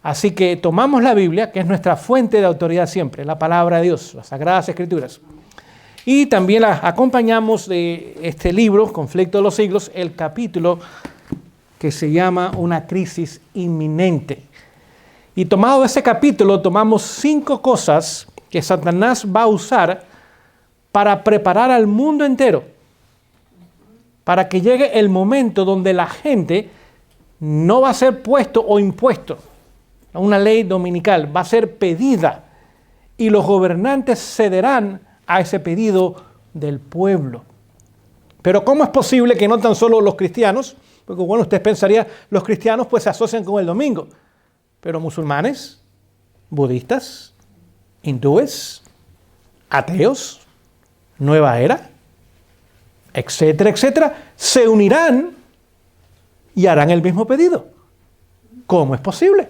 Así que tomamos la Biblia, que es nuestra fuente de autoridad siempre, la palabra de Dios, las Sagradas Escrituras. Y también la acompañamos de este libro, Conflicto de los Siglos, el capítulo que se llama Una crisis inminente. Y tomado ese capítulo, tomamos 5 cosas que Satanás va a usar para preparar al mundo entero, para que llegue el momento donde la gente no va a ser puesto o impuesto a una ley dominical, va a ser pedida, y los gobernantes cederán a ese pedido del pueblo. Pero ¿cómo es posible que no tan solo los cristianos, porque bueno, usted pensaría, los cristianos pues se asocian con el domingo, pero musulmanes, budistas, hindúes, ateos, nueva era, etcétera, etcétera, se unirán y harán el mismo pedido? ¿Cómo es posible?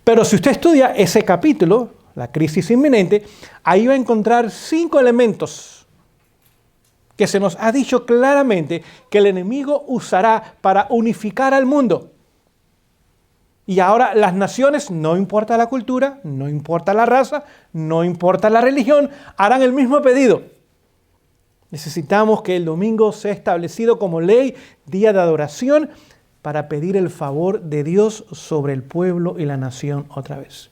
Pero si usted estudia ese capítulo, la crisis inminente, ahí va a encontrar 5 elementos que se nos ha dicho claramente que el enemigo usará para unificar al mundo. Y ahora las naciones, no importa la cultura, no importa la raza, no importa la religión, harán el mismo pedido. Necesitamos que el domingo sea establecido como ley, día de adoración, para pedir el favor de Dios sobre el pueblo y la nación otra vez.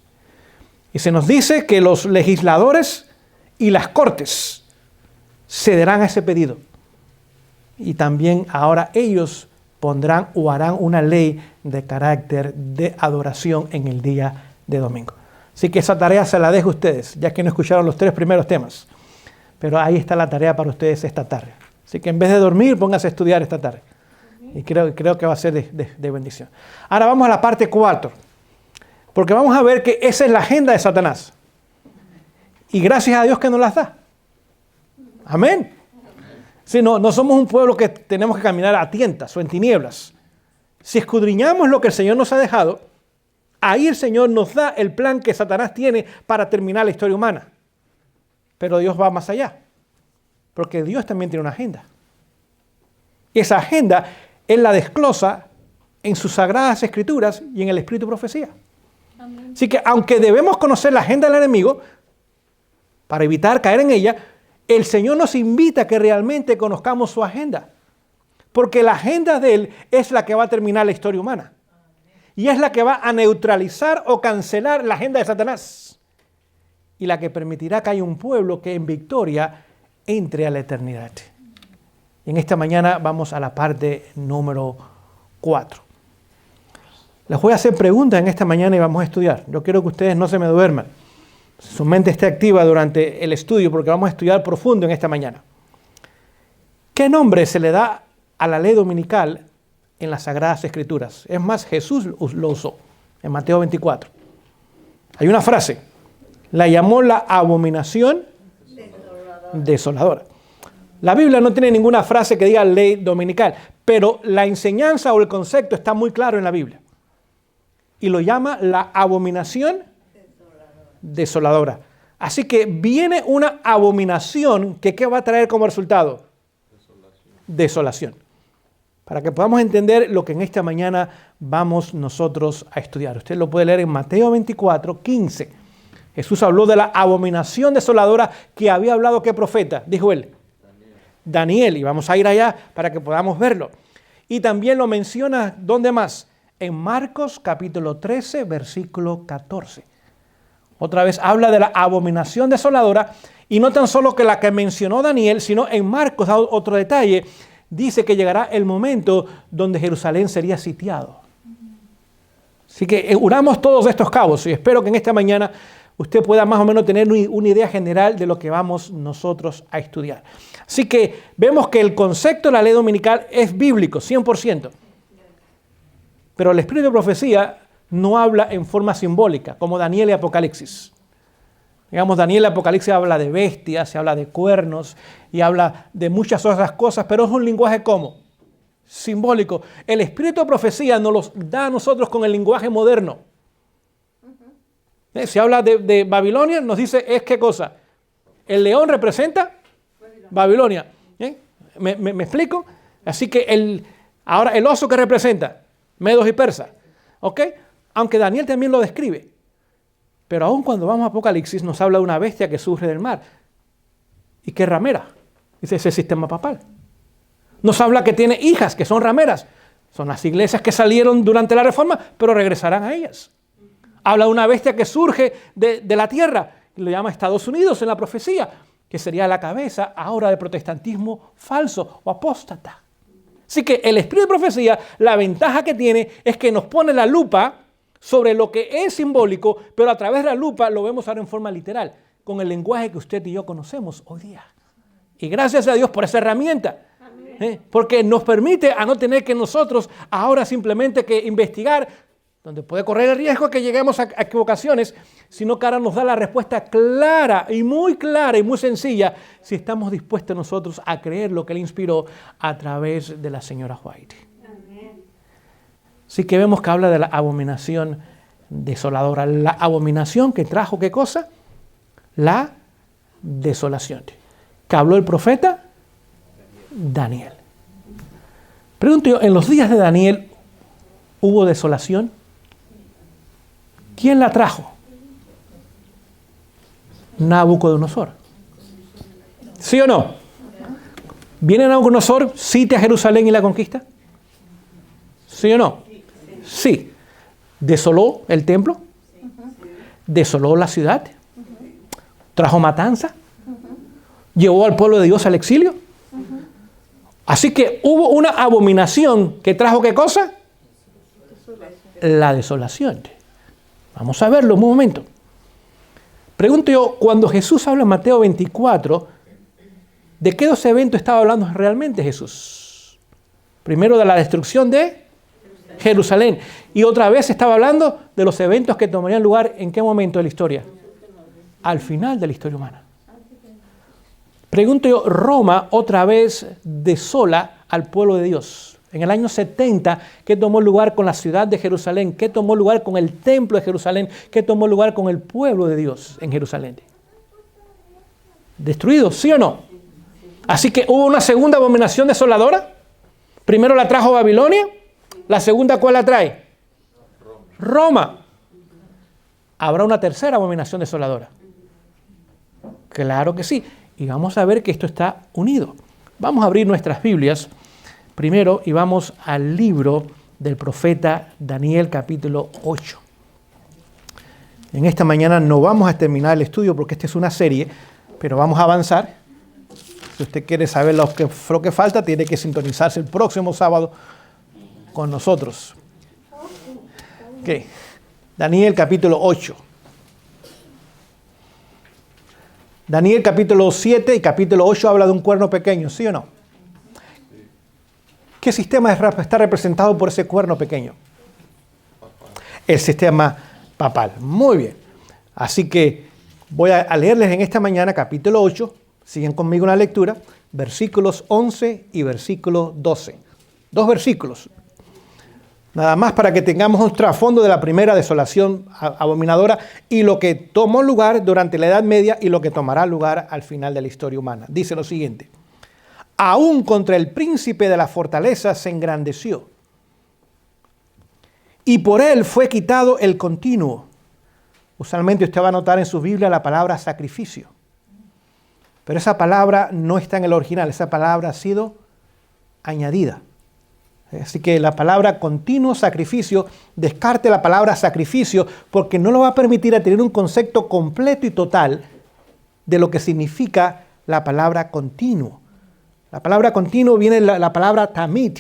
Y se nos dice que los legisladores y las cortes cederán a ese pedido. Y también ahora ellos pondrán o harán una ley de carácter de adoración en el día de domingo. Así que esa tarea se la dejo a ustedes, ya que no escucharon los 3 primeros temas. Pero ahí está la tarea para ustedes esta tarde. Así que en vez de dormir, pónganse a estudiar esta tarde. Y creo que va a ser de bendición. Ahora vamos a la parte 4. Porque vamos a ver que esa es la agenda de Satanás. Y gracias a Dios que nos las da. Amén. Si no somos un pueblo que tenemos que caminar a tientas o en tinieblas. Si escudriñamos lo que el Señor nos ha dejado, ahí el Señor nos da el plan que Satanás tiene para terminar la historia humana. Pero Dios va más allá. Porque Dios también tiene una agenda. Y esa agenda Él la desglosa en sus sagradas escrituras y en el Espíritu de Profecía. Amén. Así que aunque debemos conocer la agenda del enemigo, para evitar caer en ella, el Señor nos invita a que realmente conozcamos su agenda. Porque la agenda de Él es la que va a terminar la historia humana. Y es la que va a neutralizar o cancelar la agenda de Satanás. Y la que permitirá que haya un pueblo que en victoria entre a la eternidad. En esta mañana vamos a la parte número 4. Les voy a hacer preguntas en esta mañana y vamos a estudiar. Yo quiero que ustedes no se me duerman. Su mente esté activa durante el estudio porque vamos a estudiar profundo en esta mañana. ¿Qué nombre se le da a la ley dominical en las Sagradas Escrituras? Es más, Jesús lo usó en Mateo 24. Hay una frase. La llamó la abominación desoladora. La Biblia no tiene ninguna frase que diga ley dominical, pero la enseñanza o el concepto está muy claro en la Biblia. Y lo llama la abominación desoladora. Así que viene una abominación que ¿qué va a traer como resultado? Desolación. Para que podamos entender lo que en esta mañana vamos nosotros a estudiar. Usted lo puede leer en Mateo 24, 15. Jesús habló de la abominación desoladora que había hablado ¿qué profeta? Dijo él. Daniel, y vamos a ir allá para que podamos verlo. Y también lo menciona, ¿dónde más? En Marcos capítulo 13, versículo 14. Otra vez habla de la abominación desoladora, y no tan solo que la que mencionó Daniel, sino en Marcos da otro detalle. Dice que llegará el momento donde Jerusalén sería sitiado. Así que unamos todos estos cabos, y espero que en esta mañana usted pueda más o menos tener una idea general de lo que vamos nosotros a estudiar. Así que vemos que el concepto de la ley dominical es bíblico, 100%. Pero el Espíritu de Profecía no habla en forma simbólica, como Daniel y Apocalipsis. Digamos, Daniel y Apocalipsis habla de bestias, se habla de cuernos y habla de muchas otras cosas, pero es un lenguaje ¿cómo? Simbólico. El Espíritu de Profecía nos los da a nosotros con el lenguaje moderno. Si habla de Babilonia, nos dice, ¿es qué cosa? El león representa Babilonia. ¿Me explico? Así que ahora el oso que representa, medos y persas. ¿Ok? aunque Daniel también lo describe. Pero aún cuando vamos a Apocalipsis nos habla de una bestia que surge del mar y que es ramera. Dice ese sistema papal. Nos habla que tiene hijas que son rameras. Son las iglesias que salieron durante la Reforma, pero regresarán a ellas. Habla de una bestia que surge de la tierra, y lo llama Estados Unidos en la profecía, que sería la cabeza ahora del protestantismo falso o apóstata. Así que el espíritu de profecía, la ventaja que tiene es que nos pone la lupa sobre lo que es simbólico, pero a través de la lupa lo vemos ahora en forma literal, con el lenguaje que usted y yo conocemos hoy día. Y gracias a Dios por esa herramienta. Porque nos permite a no tener que nosotros ahora simplemente que investigar, donde puede correr el riesgo de que lleguemos a equivocaciones, sino que ahora nos da la respuesta clara y muy sencilla si estamos dispuestos nosotros a creer lo que Él inspiró a través de la señora White. Así que vemos que habla de la abominación desoladora, la abominación que trajo ¿qué cosa? La desolación. ¿Que habló el profeta? Daniel. Pregunto yo, ¿en los días de Daniel hubo desolación? ¿Quién la trajo? Nabucodonosor. ¿Sí o no? ¿Viene Nabucodonosor, sitio a Jerusalén y la conquista? ¿Sí o no? Sí. ¿Desoló el templo? ¿Desoló la ciudad? ¿Trajo matanza? ¿Llevó al pueblo de Dios al exilio? Así que hubo una abominación que trajo ¿qué cosa? La desolación. Vamos a verlo un momento. Pregunto yo, cuando Jesús habla en Mateo 24, ¿de qué dos eventos estaba hablando realmente Jesús? Primero de la destrucción de Jerusalén. Y otra vez estaba hablando de los eventos que tomarían lugar ¿en qué momento de la historia? Al final de la historia humana. Pregunto yo, Roma otra vez desola al pueblo de Dios. En el año 70, ¿qué tomó lugar con la ciudad de Jerusalén? ¿Qué tomó lugar con el templo de Jerusalén? ¿Qué tomó lugar con el pueblo de Dios en Jerusalén? ¿Destruido? ¿Sí o no? Así que hubo una segunda abominación desoladora. Primero la trajo Babilonia. La segunda, ¿cuál la trae? Roma. ¿Habrá una tercera abominación desoladora? Claro que sí. Y vamos a ver que esto está unido. Vamos a abrir nuestras Biblias primero y vamos al libro del profeta Daniel, capítulo 8. En esta mañana no vamos a terminar el estudio porque esta es una serie, pero vamos a avanzar. Si usted quiere saber lo que falta, tiene que sintonizarse el próximo sábado con nosotros. Okay. Daniel, capítulo 8. Daniel capítulo 7 y capítulo 8 habla de un cuerno pequeño, ¿sí o no? ¿Qué sistema está representado por ese cuerno pequeño? El sistema papal. Muy bien. Así que voy a leerles en esta mañana capítulo 8, siguen conmigo en la lectura, versículos 11 y versículo 12. 2 versículos. Nada más para que tengamos un trasfondo de la primera desolación abominadora y lo que tomó lugar durante la Edad Media y lo que tomará lugar al final de la historia humana. Dice lo siguiente: aún contra el príncipe de la fortaleza se engrandeció, y por él fue quitado el continuo. Usualmente usted va a notar en su Biblia la palabra sacrificio, pero esa palabra no está en el original, esa palabra ha sido añadida. Así que la palabra continuo sacrificio, descarte la palabra sacrificio porque no lo va a permitir a tener un concepto completo y total de lo que significa la palabra continuo. La palabra continuo viene de la palabra tamid,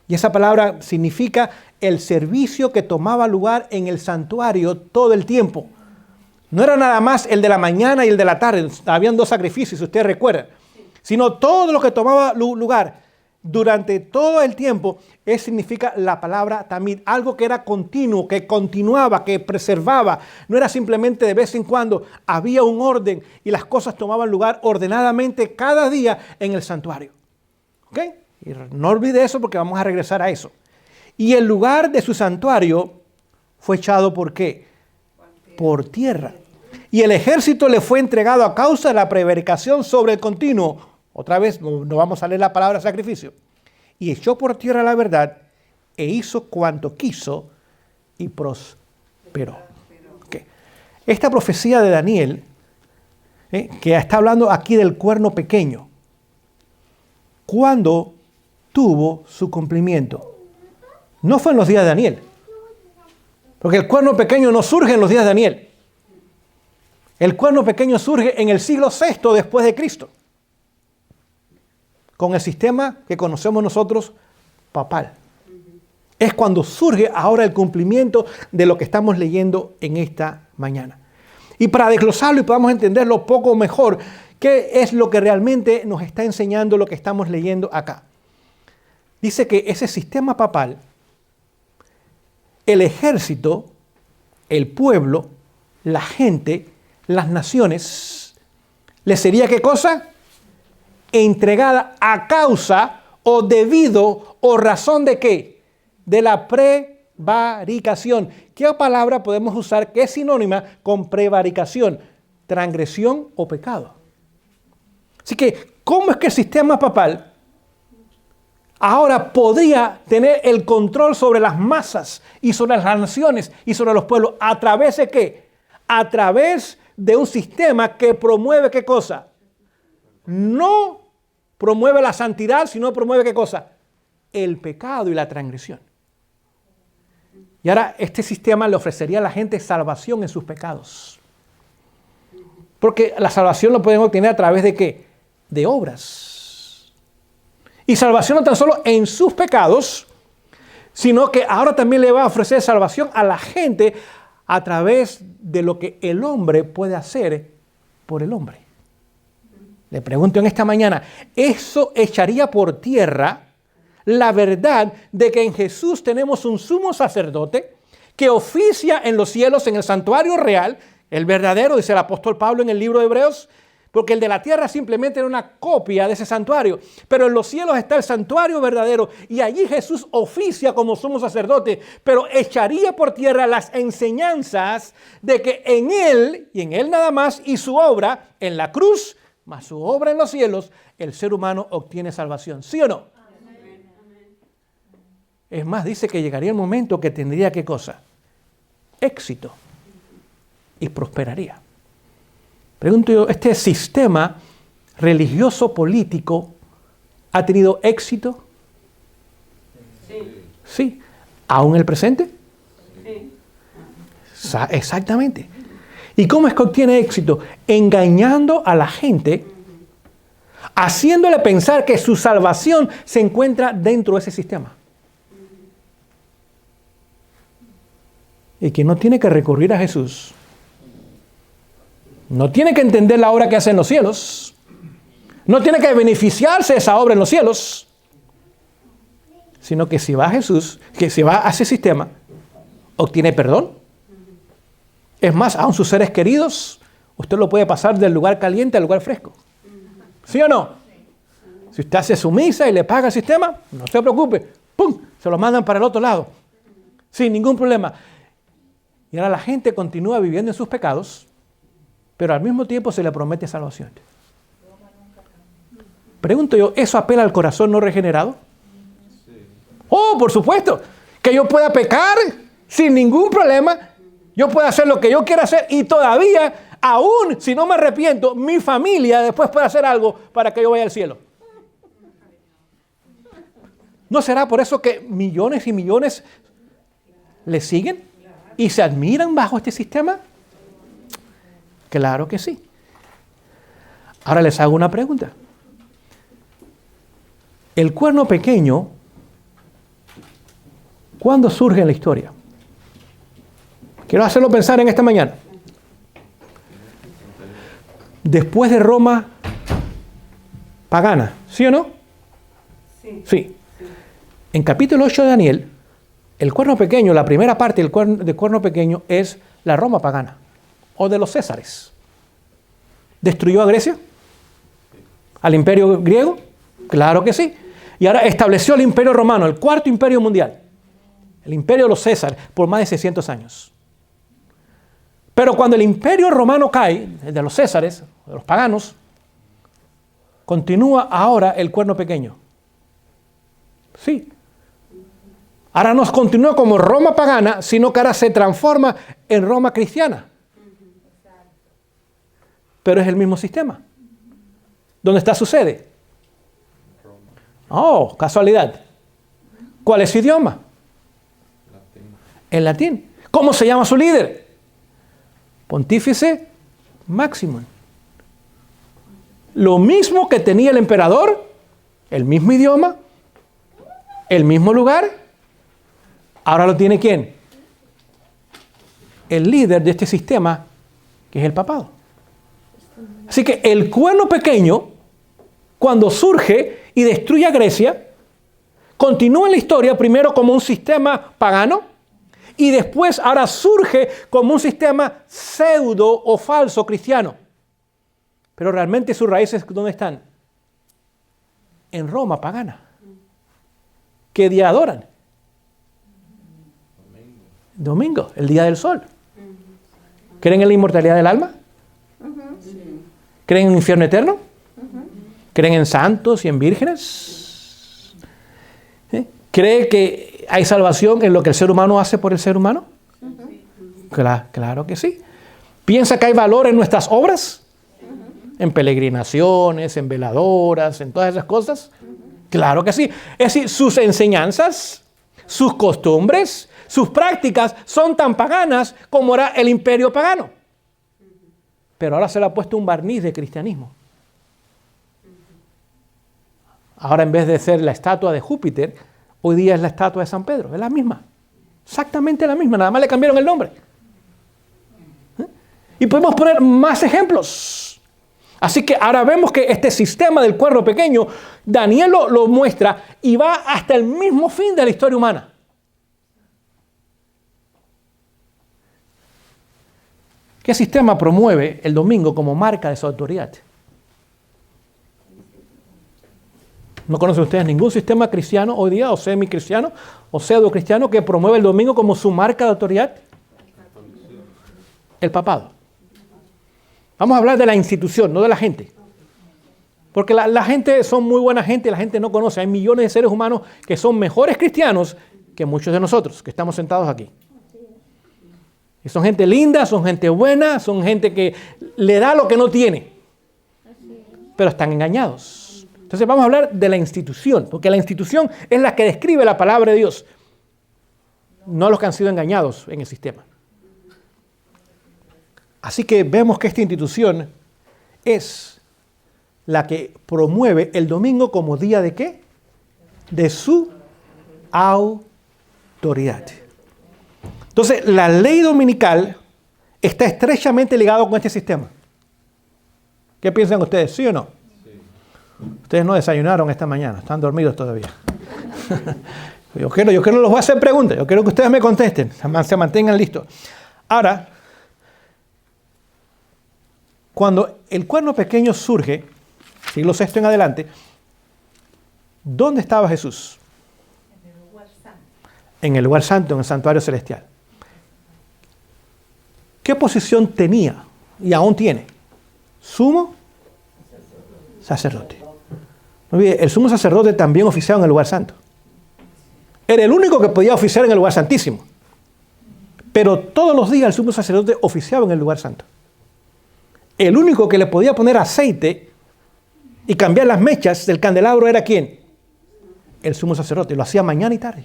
y esa palabra significa el servicio que tomaba lugar en el santuario todo el tiempo. No era nada más el de la mañana y el de la tarde, habían 2 sacrificios, si ustedes recuerdan, sino todo lo que tomaba lugar durante todo el tiempo. Eso significa la palabra tamid, algo que era continuo, que continuaba, que preservaba. No era simplemente de vez en cuando, había un orden y las cosas tomaban lugar ordenadamente cada día en el santuario. ¿Ok? Y no olvide eso porque vamos a regresar a eso. Y el lugar de su santuario fue echado ¿por qué? Por tierra. Y el ejército le fue entregado a causa de la prevaricación sobre el continuo. Otra vez, no vamos a leer la palabra sacrificio. Y echó por tierra la verdad e hizo cuanto quiso y prosperó. Okay. Esta profecía de Daniel, que está hablando aquí del cuerno pequeño, ¿cuándo tuvo su cumplimiento? No fue en los días de Daniel, porque el cuerno pequeño no surge en los días de Daniel. El cuerno pequeño surge en el siglo VI después de Cristo, con el sistema que conocemos nosotros, papal. Es cuando surge ahora el cumplimiento de lo que estamos leyendo en esta mañana. Y para desglosarlo y podamos entenderlo un poco mejor, ¿qué es lo que realmente nos está enseñando lo que estamos leyendo acá? Dice que ese sistema papal, el ejército, el pueblo, la gente, las naciones, ¿le sería qué cosa? Entregada a causa o debido o razón de qué? De la prevaricación. ¿Qué palabra podemos usar que es sinónima con prevaricación? Transgresión o pecado. Así que, ¿cómo es que el sistema papal ahora podría tener el control sobre las masas y sobre las naciones y sobre los pueblos? ¿A través de qué? A través de un sistema que promueve ¿qué cosa? No promueve la santidad, sino promueve ¿qué cosa? El pecado y la transgresión. Y ahora este sistema le ofrecería a la gente salvación en sus pecados. Porque la salvación lo pueden obtener a través de ¿qué? De obras. Y salvación no tan solo en sus pecados, sino que ahora también le va a ofrecer salvación a la gente a través de lo que el hombre puede hacer por el hombre. Le pregunto en esta mañana, ¿eso echaría por tierra la verdad de que en Jesús tenemos un sumo sacerdote que oficia en los cielos, en el santuario real, el verdadero, dice el apóstol Pablo en el libro de Hebreos? Porque el de la tierra simplemente era una copia de ese santuario. Pero en los cielos está el santuario verdadero y allí Jesús oficia como sumo sacerdote, pero echaría por tierra las enseñanzas de que en Él, y en Él nada más, y su obra en la cruz, más su obra en los cielos, el ser humano obtiene salvación. ¿Sí o no? Amén. Es más, dice que llegaría el momento que tendría ¿qué cosa? Éxito. Y prosperaría. Pregunto yo, ¿este sistema religioso político ha tenido éxito? Sí. ¿Sí? ¿Aún en el presente? Sí. Exactamente. ¿Y cómo es que obtiene éxito? Engañando a la gente, haciéndole pensar que su salvación se encuentra dentro de ese sistema. Y que no tiene que recurrir a Jesús. No tiene que entender la obra que hace en los cielos. No tiene que beneficiarse de esa obra en los cielos. Sino que si va a Jesús, que si va a ese sistema, obtiene perdón. Es más, aun sus seres queridos, usted lo puede pasar del lugar caliente al lugar fresco. ¿Sí o no? Si usted hace su misa y le paga el sistema, no se preocupe. ¡Pum! Se lo mandan para el otro lado. Sin ningún problema. Y ahora la gente continúa viviendo en sus pecados, pero al mismo tiempo se le promete salvación. Pregunto yo, ¿eso apela al corazón no regenerado? Oh, por supuesto, que yo pueda pecar sin ningún problema, yo puedo hacer lo que yo quiera hacer y todavía, aún si no me arrepiento, mi familia después puede hacer algo para que yo vaya al cielo. ¿No será por eso que millones y millones le siguen y se admiran bajo este sistema? Claro que sí. Ahora les hago una pregunta. El cuerno pequeño, ¿cuándo surge en la historia? Quiero hacerlo pensar en esta mañana. Después de Roma pagana, ¿sí o no? Sí. Sí. En capítulo 8 de Daniel, el cuerno pequeño, la primera parte del cuerno pequeño es la Roma pagana o de los Césares. ¿Destruyó a Grecia? ¿Al imperio griego? Claro que sí. Y ahora estableció el imperio romano, el cuarto imperio mundial. El imperio de los Césares, por más de 600 años. Pero cuando el imperio romano cae, el de los Césares, de los paganos, continúa ahora el cuerno pequeño. Sí. Ahora no continúa como Roma pagana, sino que ahora se transforma en Roma cristiana. Pero es el mismo sistema. ¿Dónde está su sede? Oh, casualidad. ¿Cuál es su idioma? En latín. ¿Cómo se llama su líder? Pontífice Máximo. Lo mismo que tenía el emperador, el mismo idioma, el mismo lugar. Ahora lo tiene ¿quién? El líder de este sistema, que es el papado. Así que el cuerno pequeño, cuando surge y destruye a Grecia, continúa en la historia primero como un sistema pagano y después ahora surge como un sistema pseudo o falso cristiano. Pero realmente sus raíces, ¿dónde están? En Roma pagana. ¿Qué día adoran? Domingo, el día del sol. ¿Creen en la inmortalidad del alma? ¿Creen en un infierno eterno? ¿Creen en santos y en vírgenes? ¿Cree que hay salvación en lo que el ser humano hace por el ser humano? Claro que sí. ¿Piensa que hay valor en nuestras obras? ¿En peregrinaciones, en veladoras, en todas esas cosas? Claro que sí. Es decir, sus enseñanzas, sus costumbres, sus prácticas son tan paganas como era el imperio pagano. Pero ahora se le ha puesto un barniz de cristianismo. Ahora en vez de ser la estatua de Júpiter, hoy día es la estatua de San Pedro. Es la misma. Exactamente la misma. Nada más le cambiaron el nombre. Y podemos poner más ejemplos. Así que ahora vemos que este sistema del cuerno pequeño, Daniel lo muestra y va hasta el mismo fin de la historia humana. ¿Qué sistema promueve el domingo como marca de su autoridad? ¿No conocen ustedes ningún sistema cristiano hoy día, o semi-cristiano, o pseudo-cristiano, que promueve el domingo como su marca de autoridad? El papado. Vamos a hablar de la institución, no de la gente. Porque la gente son muy buena gente, la gente no conoce. Hay millones de seres humanos que son mejores cristianos que muchos de nosotros, que estamos sentados aquí. Y son gente linda, son gente buena, son gente que le da lo que no tiene. Pero están engañados. Entonces vamos a hablar de la institución, porque la institución es la que describe la palabra de Dios, no los que han sido engañados en el sistema. Así que vemos que esta institución es la que promueve el domingo como día de ¿qué? De su autoridad. Entonces, la ley dominical está estrechamente ligada con este sistema. ¿Qué piensan ustedes? ¿Sí o no? Sí. Ustedes no desayunaron esta mañana, están dormidos todavía. Yo quiero les voy a hacer preguntas, yo quiero que ustedes me contesten, se mantengan listos. Ahora, cuando el cuerno pequeño surge, siglo VI en adelante, ¿dónde estaba Jesús? En el lugar santo. En el lugar santo, en el santuario celestial. ¿Qué posición tenía y aún tiene? Sumo sacerdote. No olvide, el sumo sacerdote también oficiaba en el lugar santo. Era el único que podía oficiar en el lugar santísimo. Pero todos los días el sumo sacerdote oficiaba en el lugar santo. El único que le podía poner aceite y cambiar las mechas del candelabro era ¿quién? El sumo sacerdote. Lo hacía mañana y tarde.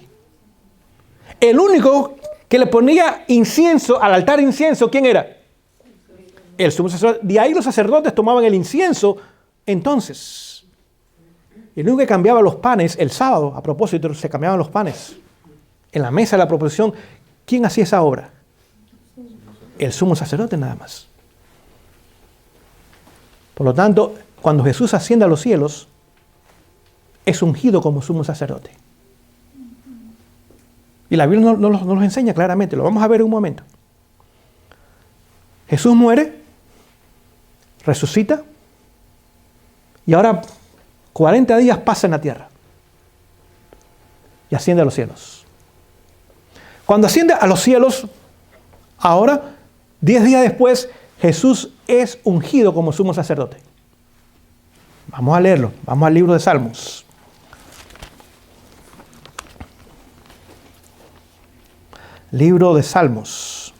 El único que le ponía incienso al altar de incienso, ¿quién era? El sumo sacerdote. De ahí los sacerdotes tomaban el incienso entonces. El único que cambiaba los panes el sábado, a propósito, se cambiaban los panes. En la mesa de la proposición, ¿quién hacía esa obra? El sumo sacerdote nada más. Por lo tanto, cuando Jesús asciende a los cielos, es ungido como sumo sacerdote. Y la Biblia no nos enseña claramente, lo vamos a ver en un momento. Jesús muere, resucita, y ahora 40 días pasa en la tierra. Y asciende a los cielos. Cuando asciende a los cielos, ahora, 10 días después, Jesús es ungido como sumo sacerdote. Vamos a leerlo, vamos al libro de Salmos. Libro de Salmos.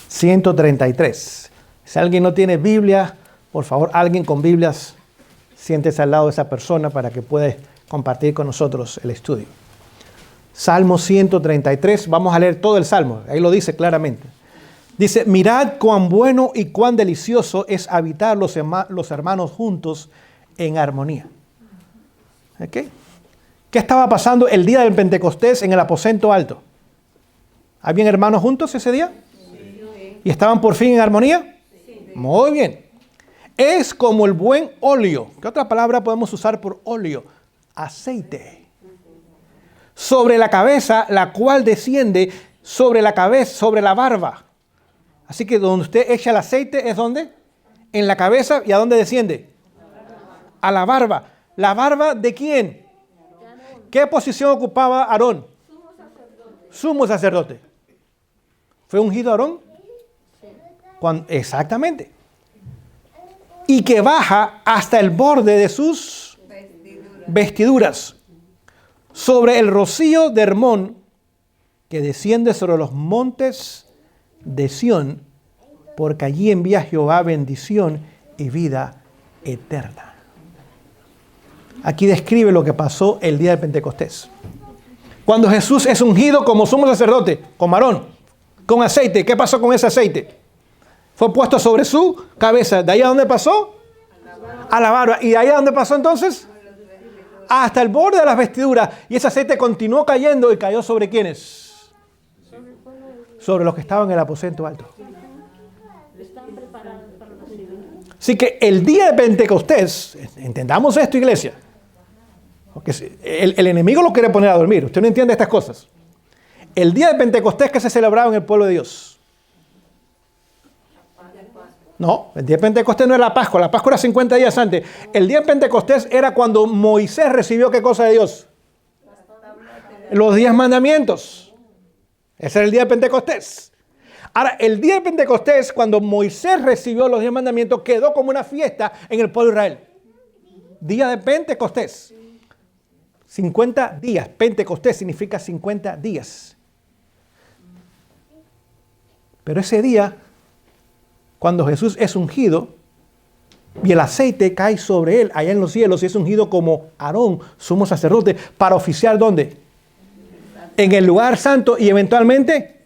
...133... Si alguien no tiene Biblia, por favor, alguien con Biblias, siéntese al lado de esa persona para que pueda compartir con nosotros el estudio. Salmo 133, vamos a leer todo el Salmo, ahí lo dice claramente. Dice, mirad cuán bueno y cuán delicioso es habitar los hermanos juntos en armonía. ¿Okay? ¿Qué estaba pasando el día del Pentecostés en el aposento alto? ¿Habían hermanos juntos ese día? Sí. ¿Y estaban por fin en armonía? Sí. Muy bien. Es como el buen óleo. ¿Qué otra palabra podemos usar por óleo? Aceite. Sobre la cabeza, la cual desciende sobre la cabeza, sobre la barba. Así que donde usted echa el aceite, ¿es dónde? En la cabeza. ¿Y a dónde desciende? A la barba. ¿La barba de quién? ¿Qué posición ocupaba Aarón? Sumo sacerdote. ¿Fue ungido Aarón? Exactamente. Y que baja hasta el borde de sus vestiduras. Sobre el rocío de Hermón, que desciende sobre los montes de Sión, porque allí envía Jehová bendición y vida eterna. Aquí describe lo que pasó el día de Pentecostés. Cuando Jesús es ungido como sumo sacerdote, con Aarón, con aceite, ¿qué pasó con ese aceite? Fue puesto sobre su cabeza. ¿De ahí a dónde pasó? A la barba. ¿Y de ahí a dónde pasó entonces? Hasta el borde de las vestiduras. Y ese aceite continuó cayendo y cayó sobre ¿quiénes? Sobre los que estaban en el aposento alto. Así que el día de Pentecostés, entendamos esto, iglesia, porque el enemigo lo quiere poner a dormir. Usted no entiende estas cosas. El día de Pentecostés que se celebraba en el pueblo de Dios. No, el día de Pentecostés no era la Pascua era 50 días antes. El día de Pentecostés era cuando Moisés recibió ¿qué cosa de Dios? Los 10 mandamientos. Ese era el día de Pentecostés. Ahora, el día de Pentecostés, cuando Moisés recibió los 10 mandamientos, quedó como una fiesta en el pueblo de Israel. Día de Pentecostés. 50 días. Pentecostés significa 50 días. Pero ese día, cuando Jesús es ungido y el aceite cae sobre él allá en los cielos y es ungido como Aarón, sumo sacerdote, para oficiar ¿dónde? En el lugar santo y eventualmente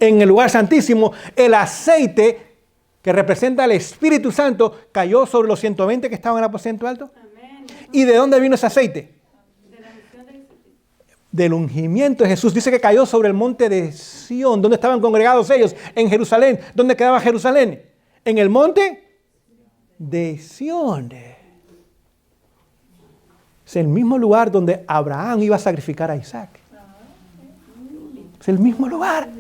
en el lugar santísimo. El aceite que representa al Espíritu Santo cayó sobre los 120 que estaban en el aposento alto. Amén. ¿Y de dónde vino ese aceite? Del ungimiento de Jesús. Dice que cayó sobre el monte de Sión, donde estaban congregados ellos, en Jerusalén. ¿Dónde quedaba Jerusalén? En el monte de Sión. Es el mismo lugar donde Abraham iba a sacrificar a Isaac. Es el mismo lugar.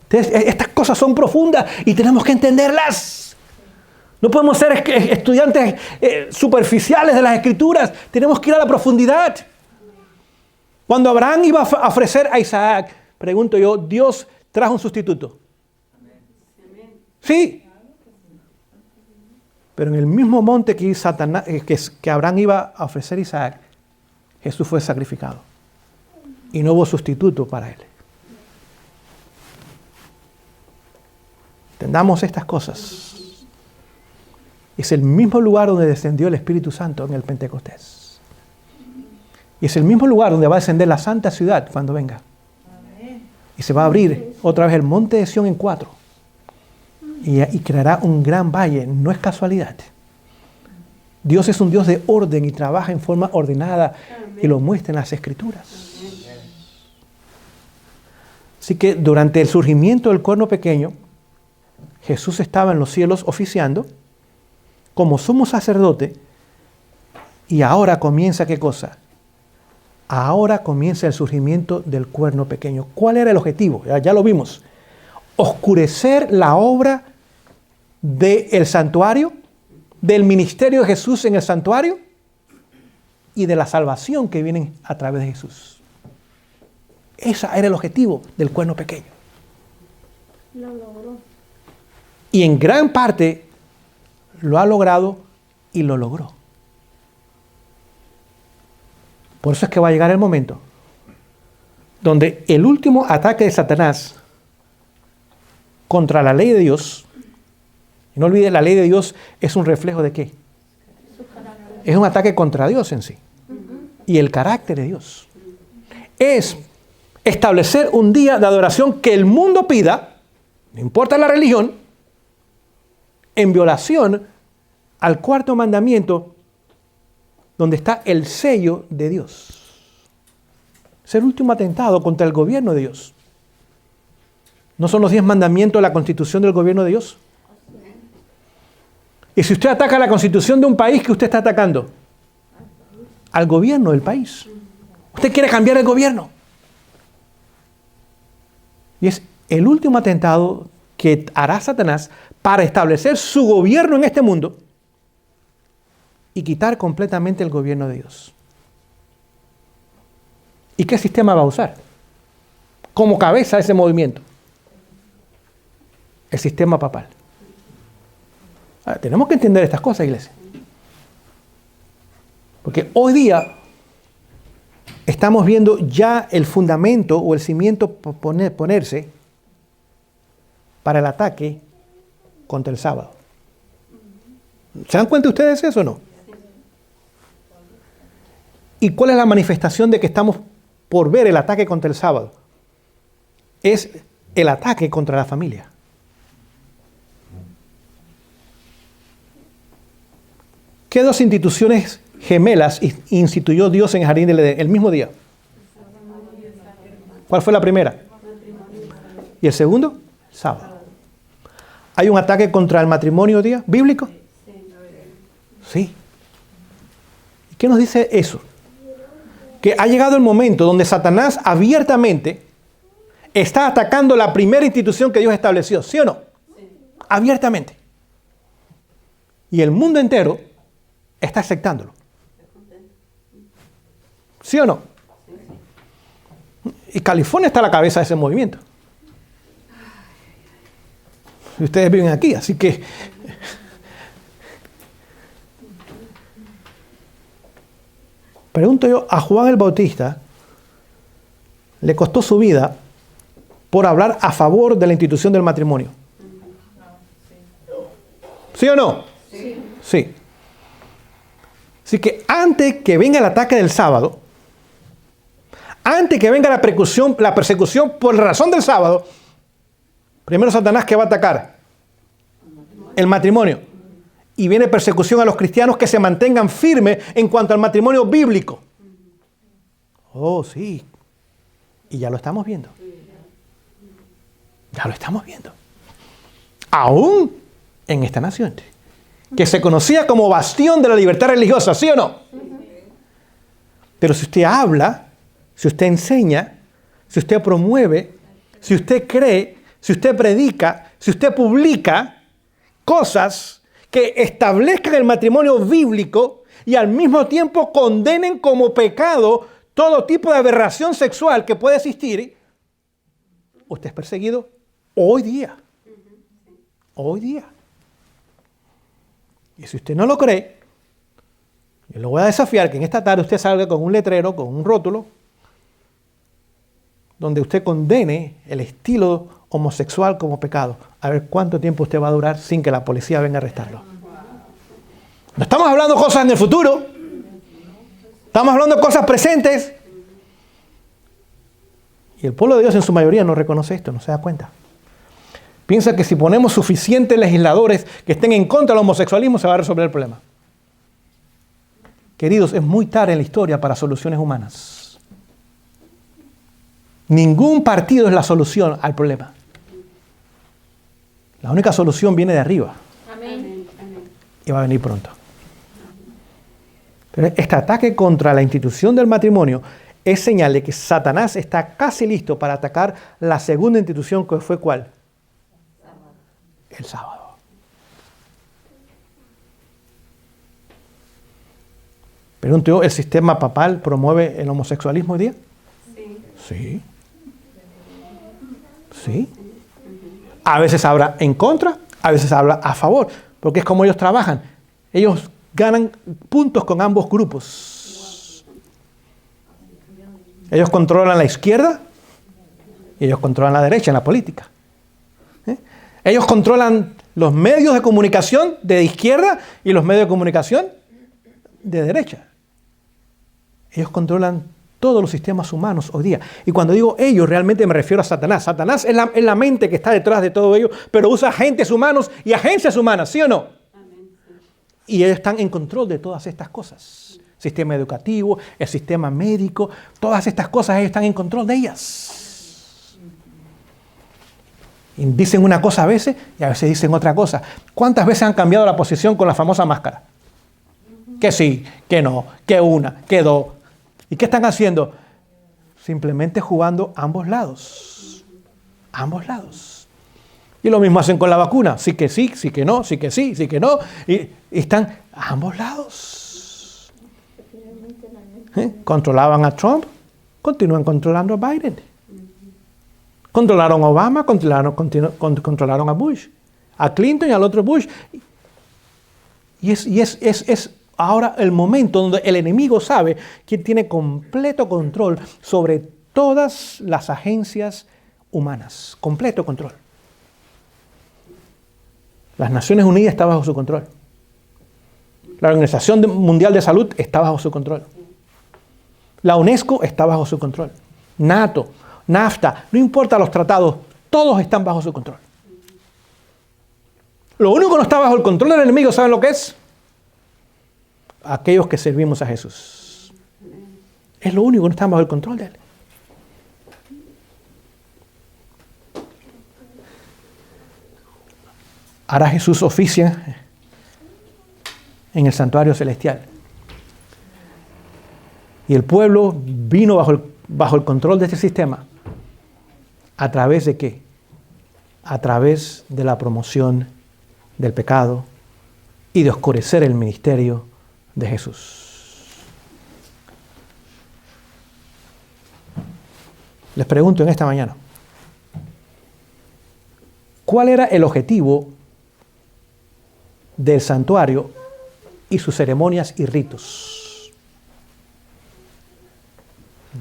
Entonces, estas cosas son profundas y tenemos que entenderlas. No podemos ser estudiantes superficiales de las Escrituras. Tenemos que ir a la profundidad. Cuando Abraham iba a ofrecer a Isaac, pregunto yo, ¿Dios trajo un sustituto? Sí. Pero en el mismo monte que Abraham iba a ofrecer a Isaac, Jesús fue sacrificado. Y no hubo sustituto para él. Entendamos estas cosas. Es el mismo lugar donde descendió el Espíritu Santo en el Pentecostés. Y es el mismo lugar donde va a descender la santa ciudad cuando venga. Y se va a abrir otra vez el monte de Sión en 4. Y creará un gran valle. No es casualidad. Dios es un Dios de orden y trabaja en forma ordenada. Y lo muestra en las Escrituras. Así que durante el surgimiento del cuerno pequeño, Jesús estaba en los cielos oficiando como sumo sacerdote. Y ahora comienza ¿qué cosa? Ahora comienza el surgimiento del cuerno pequeño. ¿Cuál era el objetivo? Ya lo vimos. Oscurecer la obra del santuario, del ministerio de Jesús en el santuario y de la salvación que viene a través de Jesús. Ese era el objetivo del cuerno pequeño. Lo logró. Y en gran parte lo ha logrado y lo logró. Por eso es que va a llegar el momento donde el último ataque de Satanás contra la ley de Dios, y no olvide, la ley de Dios es un reflejo de ¿qué? Es un ataque contra Dios en sí. Y el carácter de Dios. Es establecer un día de adoración que el mundo pida, no importa la religión, en violación al cuarto mandamiento, donde está el sello de Dios. Es el último atentado contra el gobierno de Dios. ¿No son los 10 mandamientos de la constitución del gobierno de Dios? Y si usted ataca la constitución de un país, ¿qué usted está atacando? Al gobierno del país. Usted quiere cambiar el gobierno. Y es el último atentado que hará Satanás para establecer su gobierno en este mundo y quitar completamente el gobierno de Dios. ¿Y qué sistema va a usar como cabeza de ese movimiento? El sistema papal. Ahora, tenemos que entender estas cosas, iglesia. Porque hoy día estamos viendo ya el fundamento o el cimiento ponerse para el ataque contra el sábado. ¿Se dan cuenta ustedes de eso o no? ¿Y cuál es la manifestación de que estamos por ver el ataque contra el sábado? Es el ataque contra la familia. ¿Qué dos instituciones gemelas instituyó Dios en el jardín del Edén el mismo día? ¿Cuál fue la primera? ¿Y el segundo? Sábado. ¿Hay un ataque contra el matrimonio día bíblico? Sí. ¿Y qué nos dice eso? Que ha llegado el momento donde Satanás abiertamente está atacando la primera institución que Dios estableció, ¿sí o no? Abiertamente. Y el mundo entero está aceptándolo. ¿Sí o no? Y California está a la cabeza de ese movimiento. Y ustedes viven aquí, así que... Pregunto yo, a Juan el Bautista le costó su vida por hablar a favor de la institución del matrimonio. ¿Sí o no? Sí. Así que antes que venga el ataque del sábado, antes que venga la persecución por razón del sábado, primero Satanás, ¿qué va a atacar? El matrimonio. Y viene persecución a los cristianos que se mantengan firmes en cuanto al matrimonio bíblico. Oh, sí. Y ya lo estamos viendo. Ya lo estamos viendo. Aún en esta nación, que se conocía como bastión de la libertad religiosa, ¿sí o no? Pero si usted habla, si usted enseña, si usted promueve, si usted cree, si usted predica, si usted publica cosas que establezcan el matrimonio bíblico y al mismo tiempo condenen como pecado todo tipo de aberración sexual que puede existir, usted es perseguido hoy día. Hoy día. Y si usted no lo cree, yo lo voy a desafiar que en esta tarde usted salga con un letrero, con un rótulo, donde usted condene el estilo homosexual como pecado. A ver cuánto tiempo usted va a durar sin que la policía venga a arrestarlo. No estamos hablando de cosas en el futuro. Estamos hablando de cosas presentes. Y el pueblo de Dios en su mayoría no reconoce esto, no se da cuenta. Piensa que si ponemos suficientes legisladores que estén en contra del homosexualismo se va a resolver el problema. Queridos, es muy tarde en la historia para soluciones humanas. Ningún partido es la solución al problema. La única solución viene de arriba. Amén. Y va a venir pronto. Pero este ataque contra la institución del matrimonio es señal de que Satanás está casi listo para atacar la segunda institución, que fue ¿cuál? El sábado. Pregunto yo, ¿el sistema papal promueve el homosexualismo hoy día? Sí. Sí. A veces habla en contra, a veces habla a favor, porque es como ellos trabajan. Ellos ganan puntos con ambos grupos. Ellos controlan la izquierda y ellos controlan la derecha en la política. Ellos controlan los medios de comunicación de izquierda y los medios de comunicación de derecha. Ellos controlan todos los sistemas humanos hoy día. Y cuando digo ellos, realmente me refiero a Satanás. Satanás es la mente que está detrás de todo ello, pero usa agentes humanos y agencias humanas, ¿sí o no? Y ellos están en control de todas estas cosas. Sistema educativo, el sistema médico, todas estas cosas ellos están en control de ellas. Y dicen una cosa a veces y a veces dicen otra cosa. ¿Cuántas veces han cambiado la posición con la famosa máscara? Que sí, que no, que una, que dos. ¿Y qué están haciendo? Simplemente jugando ambos lados. Ambos lados. Y lo mismo hacen con la vacuna. Sí que sí, sí que no, sí que sí, sí que no. Y están a ambos lados. Controlaban a Trump, continúan controlando a Biden. Controlaron a Obama, controlaron a Bush, a Clinton y al otro Bush. Y es ahora el momento donde el enemigo sabe que tiene completo control sobre todas las agencias humanas. Completo control. Las Naciones Unidas está bajo su control. La Organización Mundial de Salud está bajo su control. La UNESCO está bajo su control. NATO, NAFTA, no importa los tratados, todos están bajo su control. Lo único que no está bajo el control del enemigo, ¿saben lo que es? Aquellos que servimos a Jesús. Es lo único que no está bajo el control de él. Ahora Jesús oficia en el santuario celestial. Y el pueblo vino bajo el control de este sistema. ¿A través de qué? A través de la promoción del pecado y de oscurecer el ministerio de Jesús. Les pregunto en esta mañana, ¿cuál era el objetivo del santuario y sus ceremonias y ritos?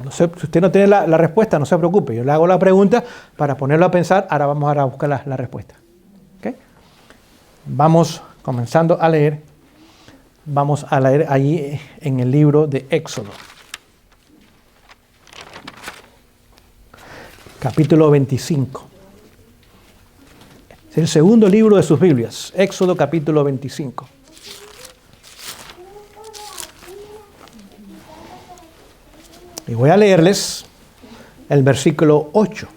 No sé, si usted no tiene la respuesta, no se preocupe. Yo le hago la pregunta para ponerlo a pensar. Ahora vamos a buscar la respuesta. ¿Okay? Vamos comenzando a leer. Vamos a leer allí en el libro de Éxodo. Capítulo 25. Es el segundo libro de sus Biblias. Éxodo capítulo 25. Y voy a leerles el versículo 8.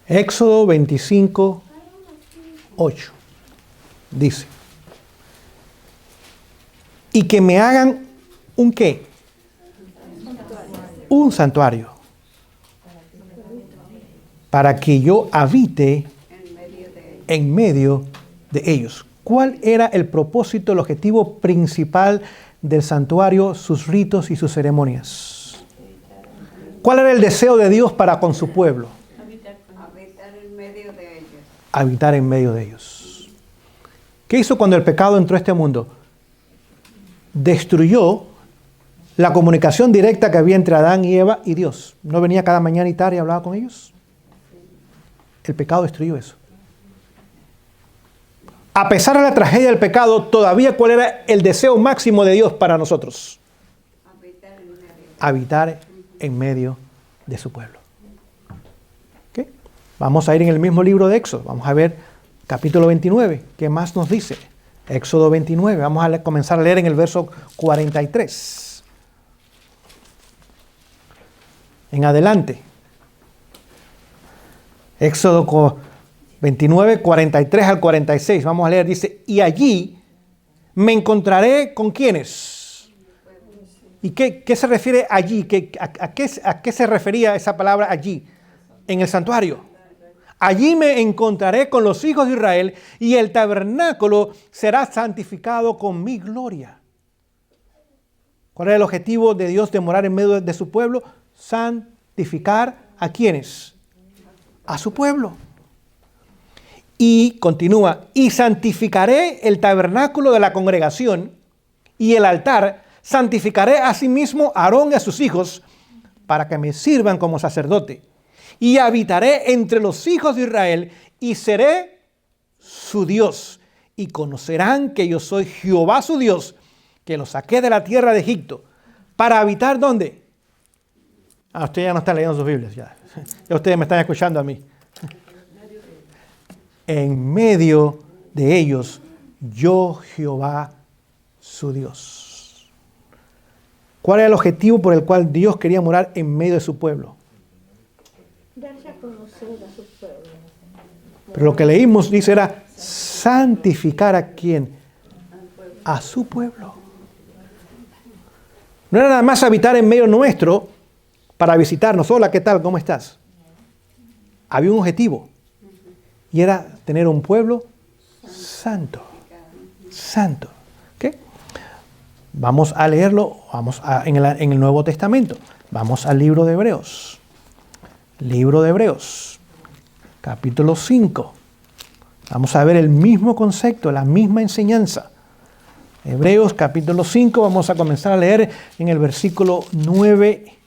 Éxodo 25, 8. Dice: y que me hagan un ¿qué? Un santuario. Para que yo habite en medio de ellos. ¿Cuál era el propósito, el objetivo principal del santuario, sus ritos y sus ceremonias? ¿Cuál era el deseo de Dios para con su pueblo? Habitar en medio de ellos. Habitar en medio de ellos. ¿Qué hizo cuando el pecado entró a este mundo? Destruyó la comunicación directa que había entre Adán y Eva y Dios. ¿No venía cada mañana y tarde y hablaba con ellos? El pecado destruyó eso. A pesar de la tragedia del pecado, todavía ¿cuál era el deseo máximo de Dios para nosotros? Habitar en medio de su pueblo. ¿Okay? Vamos a ir en el mismo libro de Éxodo. Vamos a ver capítulo 29. ¿Qué más nos dice? Éxodo 29. Vamos a comenzar a leer en el verso 43. En adelante. Éxodo 29, 43 al 46. Vamos a leer. Dice: y allí me encontraré con ¿quiénes? ¿Y qué se refiere allí? ¿A qué se refería esa palabra allí? En el santuario. Allí me encontraré con los hijos de Israel y el tabernáculo será santificado con mi gloria. ¿Cuál es el objetivo de Dios de morar en medio de su pueblo? Santificar ¿a quiénes? A su pueblo. Y continúa: y santificaré el tabernáculo de la congregación y el altar santificaré asimismo a Aarón y a sus hijos para que me sirvan como sacerdote. Y habitaré entre los hijos de Israel y seré su Dios. Y conocerán que yo soy Jehová su Dios, que los saqué de la tierra de Egipto. ¿Para habitar dónde? Usted ya no está leyendo sus Biblias. Ya ustedes me están escuchando a mí. En medio de ellos, yo Jehová su Dios. ¿Cuál era el objetivo por el cual Dios quería morar en medio de su pueblo? Darse a conocer a su pueblo. Pero lo que leímos dice era santificar a quién? A su pueblo. No era nada más habitar en medio nuestro para visitarnos. Hola, ¿qué tal? ¿Cómo estás? Había un objetivo. Y era tener un pueblo santo. Santo. ¿Okay? Vamos a leerlo en el Nuevo Testamento. Vamos al libro de Hebreos. Libro de Hebreos. Capítulo 5. Vamos a ver el mismo concepto, la misma enseñanza. Hebreos capítulo 5, vamos a comenzar a leer en el versículo 9.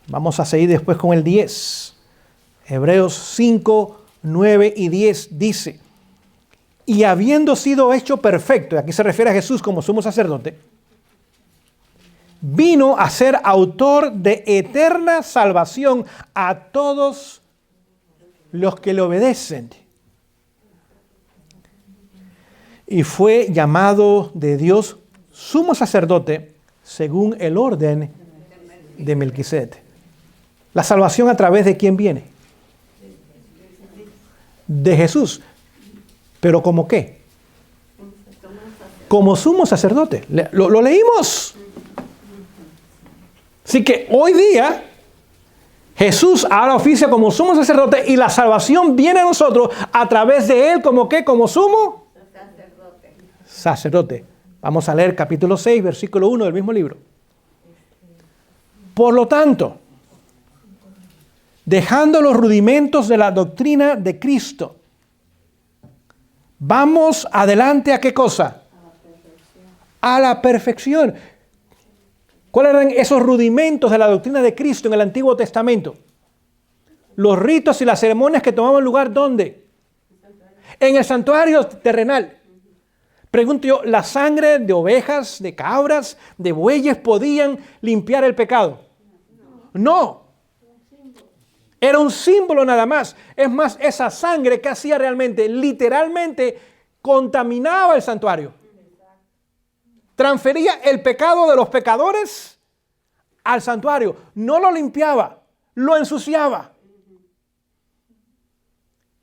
Vamos a seguir después con el 10. Hebreos 5, 9 y 10 dice: y habiendo sido hecho perfecto, y aquí se refiere a Jesús como sumo sacerdote, vino a ser autor de eterna salvación a todos los que le obedecen. Y fue llamado de Dios sumo sacerdote según el orden de Melquisedec. La salvación a través de quién viene? De Jesús. ¿Pero como qué? Como sumo sacerdote. Lo leímos. Así que hoy día Jesús ahora oficia como sumo sacerdote y la salvación viene a nosotros a través de él. ¿Como qué? Como sumo sacerdote. Vamos a leer capítulo 6, versículo 1 del mismo libro. Por lo tanto, dejando los rudimentos de la doctrina de Cristo, vamos adelante ¿a qué cosa? A la perfección. ¿Cuáles eran esos rudimentos de la doctrina de Cristo en el Antiguo Testamento? Los ritos y las ceremonias que tomaban lugar, ¿dónde? En el santuario terrenal. Pregunto yo, ¿la sangre de ovejas, de cabras, de bueyes podían limpiar el pecado? No. Era un símbolo nada más. Es más, esa sangre que hacía realmente, literalmente, contaminaba el santuario. Transfería el pecado de los pecadores al santuario. No lo limpiaba, lo ensuciaba.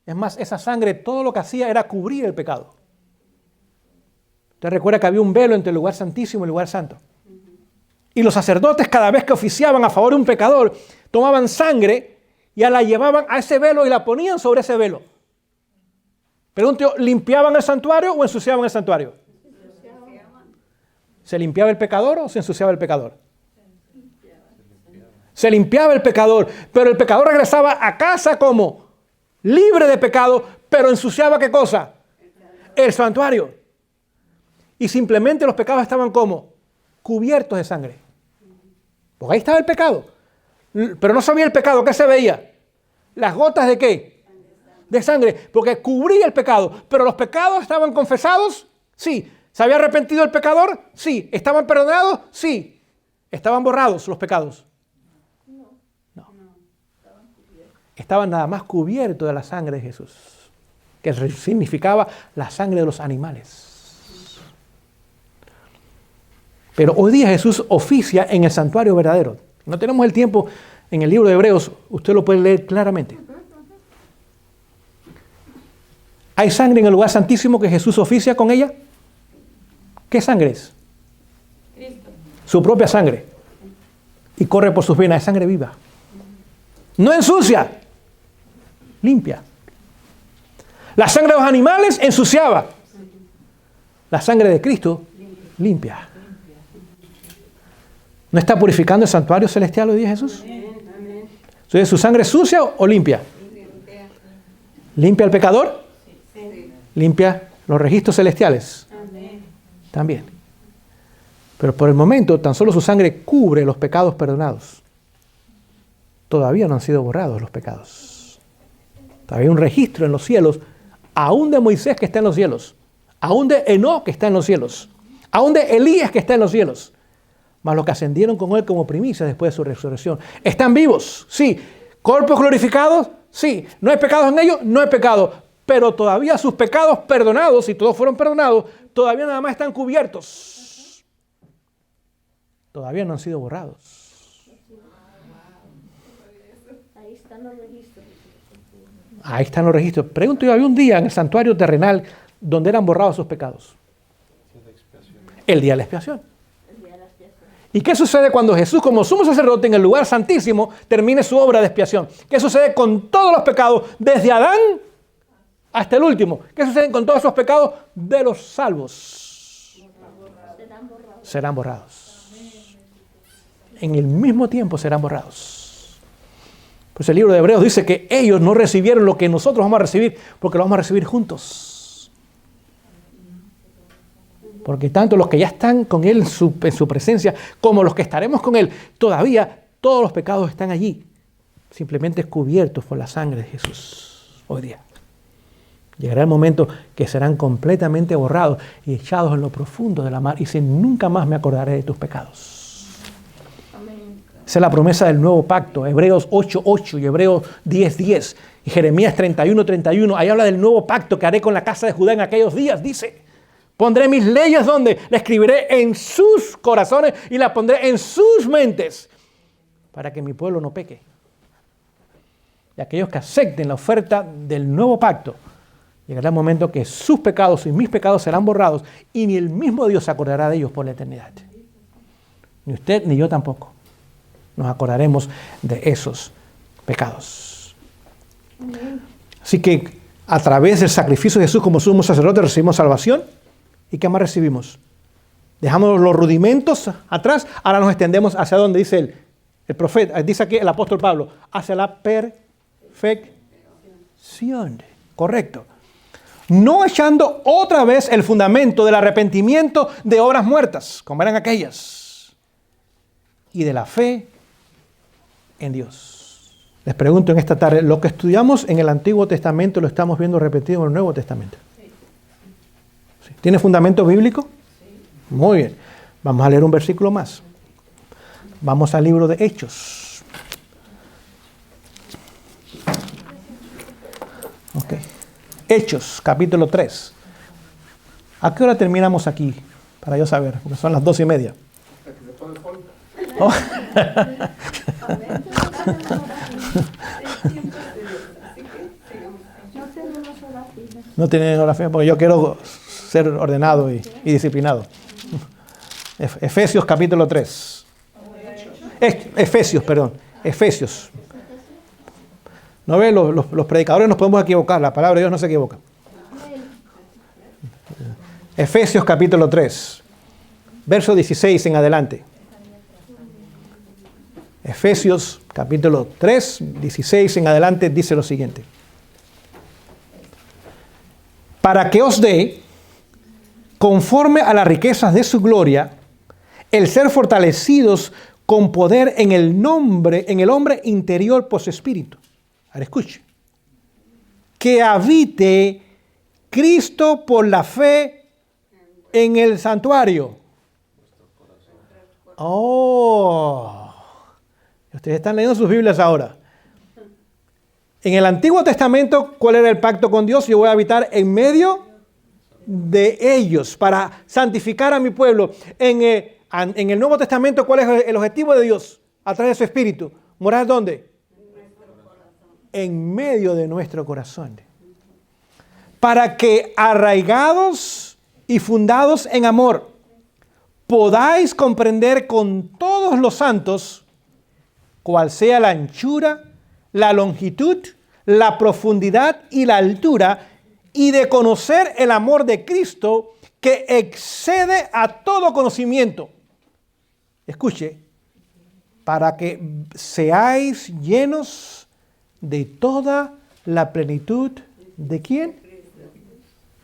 Es más, esa sangre todo lo que hacía era cubrir el pecado. Usted recuerda que había un velo entre el lugar santísimo y el lugar santo. Y los sacerdotes cada vez que oficiaban a favor de un pecador, tomaban sangre y la llevaban a ese velo y la ponían sobre ese velo. Pregunto, ¿limpiaban el santuario o ensuciaban el santuario? ¿Se limpiaba el pecador o se ensuciaba el pecador? Se limpiaba el pecador, pero el pecador regresaba a casa como libre de pecado, pero ensuciaba ¿qué cosa? El santuario. Y simplemente los pecados estaban como cubiertos de sangre. Porque ahí estaba el pecado. Pero no sabía el pecado, ¿qué se veía? Las gotas de ¿qué? De sangre, porque cubría el pecado. Pero los pecados estaban confesados, sí. ¿Se había arrepentido el pecador? Sí. ¿Estaban perdonados? Sí. ¿Estaban borrados los pecados? No. Estaban nada más cubiertos de la sangre de Jesús, que significaba la sangre de los animales. Pero hoy día Jesús oficia en el santuario verdadero. No tenemos el tiempo en el libro de Hebreos, usted lo puede leer claramente. ¿Hay sangre en el lugar santísimo que Jesús oficia con ella? ¿Qué sangre es? Cristo. Su propia sangre. Y corre por sus venas, es sangre viva. No ensucia, limpia. La sangre de los animales ensuciaba. La sangre de Cristo limpia. ¿No está purificando el santuario celestial hoy día Jesús? Entonces, ¿su sangre es sucia o limpia? ¿Limpia al pecador? Limpia los registros celestiales. También. Pero por el momento, tan solo su sangre cubre los pecados perdonados. Todavía no han sido borrados los pecados. Todavía hay un registro en los cielos, aún de Moisés que está en los cielos, aún de Enoc que está en los cielos, aún de Elías que está en los cielos, más los que ascendieron con él como primicias después de su resurrección. ¿Están vivos? Sí. ¿Cuerpos glorificados? Sí. ¿No hay pecados en ellos? No hay pecado. Pero todavía sus pecados perdonados, si todos fueron perdonados, todavía nada más están cubiertos. Todavía no han sido borrados. Ahí están los registros. Ahí están los registros. Pregunto yo, había un día en el santuario terrenal donde eran borrados sus pecados. El día de la expiación. ¿Y qué sucede cuando Jesús, como sumo sacerdote en el lugar santísimo, termine su obra de expiación? ¿Qué sucede con todos los pecados, desde Adán hasta el último? ¿Qué sucede con todos esos pecados de los salvos? Serán borrados. En el mismo tiempo serán borrados. Pues el libro de Hebreos dice que ellos no recibieron lo que nosotros vamos a recibir, porque lo vamos a recibir juntos. Porque tanto los que ya están con Él en su presencia, como los que estaremos con Él, todavía todos los pecados están allí, simplemente cubiertos por la sangre de Jesús hoy día. Llegará el momento que serán completamente borrados y echados en lo profundo de la mar, y si nunca más me acordaré de tus pecados. Amén. Esa es la promesa del nuevo pacto, Hebreos 8:8 y Hebreos 10:10 y Jeremías 31:31. Ahí habla del nuevo pacto que haré con la casa de Judá en aquellos días, dice. Pondré mis leyes donde la escribiré en sus corazones y las pondré en sus mentes para que mi pueblo no peque. Y aquellos que acepten la oferta del nuevo pacto, llegará el momento que sus pecados y mis pecados serán borrados y ni el mismo Dios se acordará de ellos por la eternidad. Ni usted ni yo tampoco nos acordaremos de esos pecados. Así que a través del sacrificio de Jesús como sumo sacerdote recibimos salvación. ¿Y qué más recibimos? Dejamos los rudimentos atrás, ahora nos extendemos hacia donde dice el profeta, dice aquí el apóstol Pablo, hacia la perfección. Correcto. No echando otra vez el fundamento del arrepentimiento de obras muertas, como eran aquellas, y de la fe en Dios. Les pregunto en esta tarde, lo que estudiamos en el Antiguo Testamento lo estamos viendo repetido en el Nuevo Testamento. ¿Tiene fundamento bíblico? Sí. Muy bien. Vamos a leer un versículo más. Vamos al libro de Hechos. Ok. Hechos, capítulo 3. ¿A qué hora terminamos aquí? Para yo saber, porque son las 2:30. Oh. No tienen hora fija porque yo quiero ser ordenado y disciplinado. Efesios capítulo 3. Efesios. ¿No ve? Los predicadores nos podemos equivocar, la palabra de Dios no se equivoca. Efesios capítulo 3, verso 16 en adelante. Efesios capítulo 3, 16 en adelante dice lo siguiente. Para que os dé, conforme a las riquezas de su gloria, el ser fortalecidos con poder en el hombre interior por su espíritu. Ahora escuche. Que habite Cristo por la fe en el santuario. Oh, ustedes están leyendo sus Biblias ahora. En el Antiguo Testamento, ¿cuál era el pacto con Dios? Yo voy a habitar en medio de ellos para santificar a mi pueblo. En el Nuevo Testamento, ¿cuál es el objetivo de Dios? A través de su Espíritu. ¿Morar dónde? En medio de nuestro corazón. Para que arraigados y fundados en amor, podáis comprender con todos los santos cuál sea la anchura, la longitud, la profundidad y la altura, y de conocer el amor de Cristo que excede a todo conocimiento. Escuche, para que seáis llenos de toda la plenitud ¿de quién?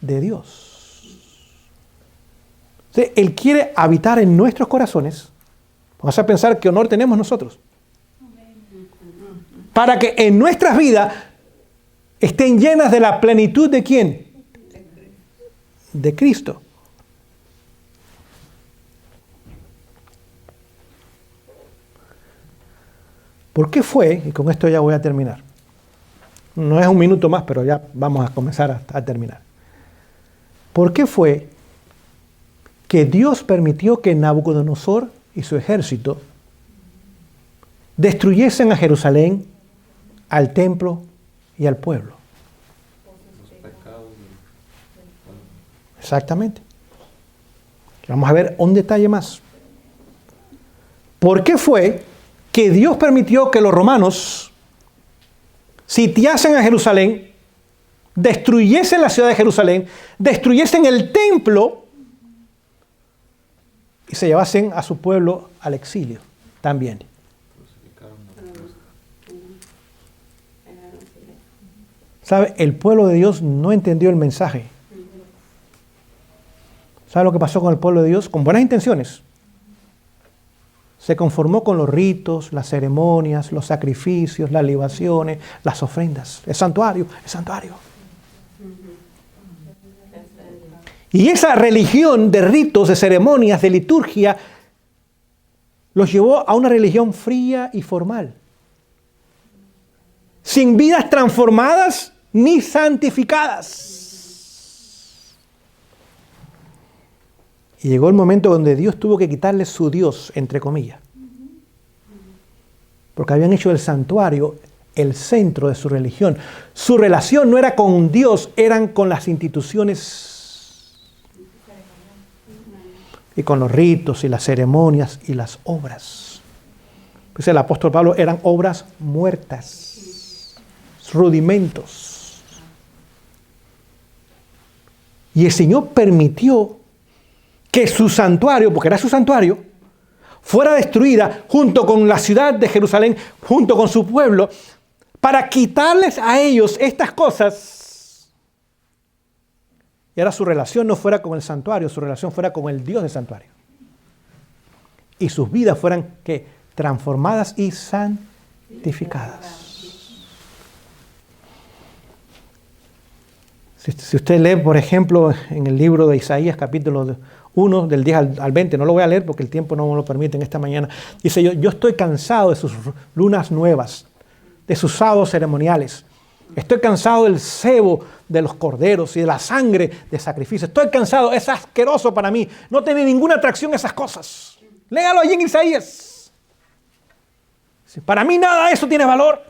De Dios. Entonces, Él quiere habitar en nuestros corazones. Vamos a pensar qué honor tenemos nosotros. Para que en nuestras vidas estén llenas de la plenitud ¿de quién? De Cristo. ¿Por qué fue? Y con esto ya voy a terminar. No es un minuto más, pero ya vamos a comenzar a terminar. ¿Por qué fue que Dios permitió que Nabucodonosor y su ejército destruyesen a Jerusalén, al templo y al pueblo? Exactamente. Vamos a ver un detalle más. ¿Por qué fue que Dios permitió que los romanos sitiasen a Jerusalén, destruyesen la ciudad de Jerusalén, destruyesen el templo y se llevasen a su pueblo al exilio también? ¿Sabe? El pueblo de Dios no entendió el mensaje. ¿Sabe lo que pasó con el pueblo de Dios? Con buenas intenciones. Se conformó con los ritos, las ceremonias, los sacrificios, las libaciones, las ofrendas. El santuario, el santuario. Y esa religión de ritos, de ceremonias, de liturgia, los llevó a una religión fría y formal. Sin vidas transformadas ni santificadas. Y llegó el momento donde Dios tuvo que quitarle su Dios, entre comillas. Porque habían hecho del santuario el centro de su religión. Su relación no era con Dios, eran con las instituciones y con los ritos y las ceremonias y las obras. Pues el apóstol Pablo eran obras muertas, rudimentos. Y el Señor permitió que su santuario, porque era su santuario, fuera destruida junto con la ciudad de Jerusalén, junto con su pueblo, para quitarles a ellos estas cosas. Y ahora su relación no fuera con el santuario, su relación fuera con el Dios del santuario. Y sus vidas fueran ¿qué? Transformadas y santificadas. Si usted lee, por ejemplo, en el libro de Isaías, capítulo 1, del 10 al 20, no lo voy a leer porque el tiempo no me lo permite en esta mañana, dice, yo estoy cansado de sus lunas nuevas, de sus sábados ceremoniales. Estoy cansado del cebo de los corderos y de la sangre de sacrificios. Estoy cansado, es asqueroso para mí. No tiene ninguna atracción esas cosas. Léalo allí en Isaías. Para mí nada de eso tiene valor.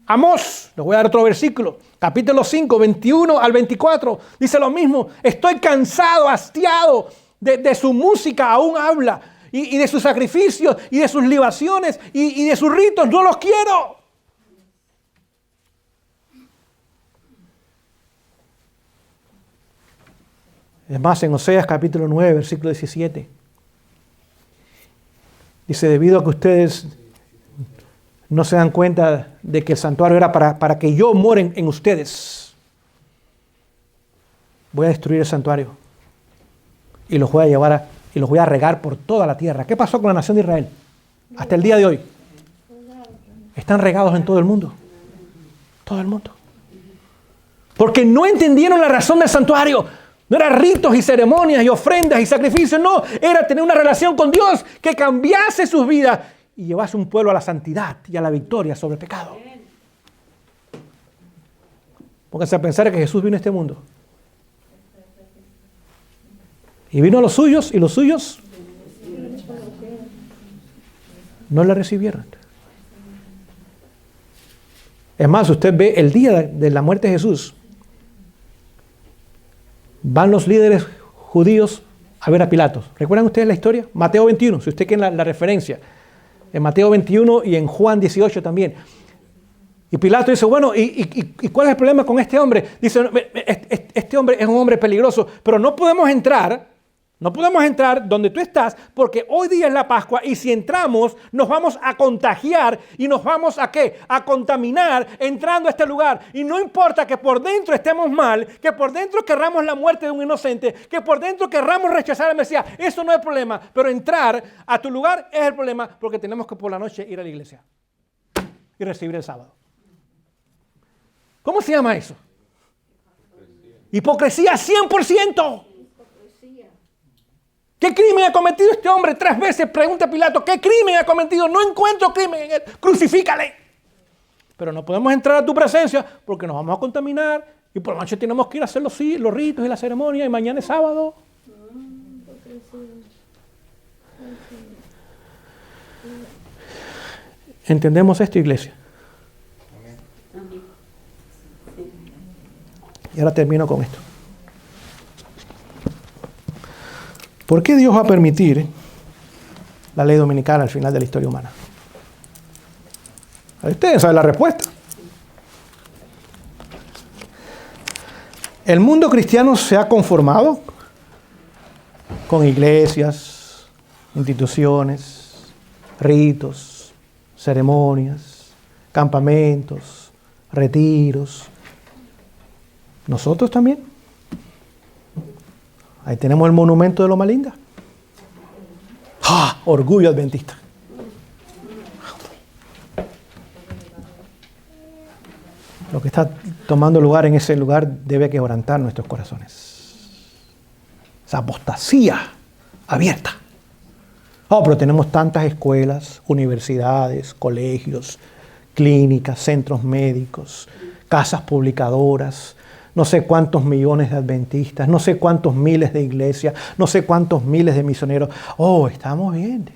Amós, les voy a dar otro versículo, capítulo 5, 21 al 24, dice lo mismo. Estoy cansado, hastiado de su música, aún habla, y de sus sacrificios, y de sus libaciones, y de sus ritos, no los quiero. Es más, en Oseas capítulo 9, versículo 17, dice, debido a que ustedes no se dan cuenta de que el santuario era para que yo more en ustedes, voy a destruir el santuario y los voy a llevar y los voy a regar por toda la tierra. ¿Qué pasó con la nación de Israel? Hasta el día de hoy. Están regados en todo el mundo. Todo el mundo. Porque no entendieron la razón del santuario. No eran ritos y ceremonias y ofrendas y sacrificios. No, era tener una relación con Dios que cambiase sus vidas y llevase un pueblo a la santidad y a la victoria sobre el pecado. Pónganse a pensar que Jesús vino a este mundo. Y vino a los suyos, y los suyos no le recibieron. Es más, usted ve el día de la muerte de Jesús. Van los líderes judíos a ver a Pilato. ¿Recuerdan ustedes la historia? Mateo 21, si usted quiere la referencia. En Mateo 21 y en Juan 18 también. Y Pilato dice, bueno, ¿y cuál es el problema con este hombre? Dice, este hombre es un hombre peligroso, pero no podemos entrar No podemos entrar donde tú estás porque hoy día es la Pascua y si entramos nos vamos a contagiar y nos vamos a ¿qué? A contaminar entrando a este lugar. Y no importa que por dentro estemos mal, que por dentro querramos la muerte de un inocente, que por dentro querramos rechazar al Mesías. Eso no es el problema, pero entrar a tu lugar es el problema porque tenemos que por la noche ir a la iglesia y recibir el sábado. ¿Cómo se llama eso? Hipocresía 100%. ¿Qué crimen ha cometido este hombre? 3 veces pregunta a Pilato, ¿qué crimen ha cometido? No encuentro crimen en él. Crucifícale. Pero no podemos entrar a tu presencia porque nos vamos a contaminar y por la noche tenemos que ir a hacer los ritos y la ceremonia y mañana es sábado. ¿Entendemos esto, iglesia? Y ahora termino con esto. ¿Por qué Dios va a permitir la ley dominical al final de la historia humana? Ustedes saben la respuesta. El mundo cristiano se ha conformado con iglesias, instituciones, ritos, ceremonias, campamentos, retiros. Nosotros también. Ahí tenemos el monumento de Loma Linda. ¡Ah! Orgullo adventista. Lo que está tomando lugar en ese lugar debe quebrantar nuestros corazones. Esa apostasía abierta. Oh, pero tenemos tantas escuelas, universidades, colegios, clínicas, centros médicos, casas publicadoras, no sé cuántos millones de adventistas, no sé cuántos miles de iglesias, no sé cuántos miles de misioneros. Oh, estamos bien.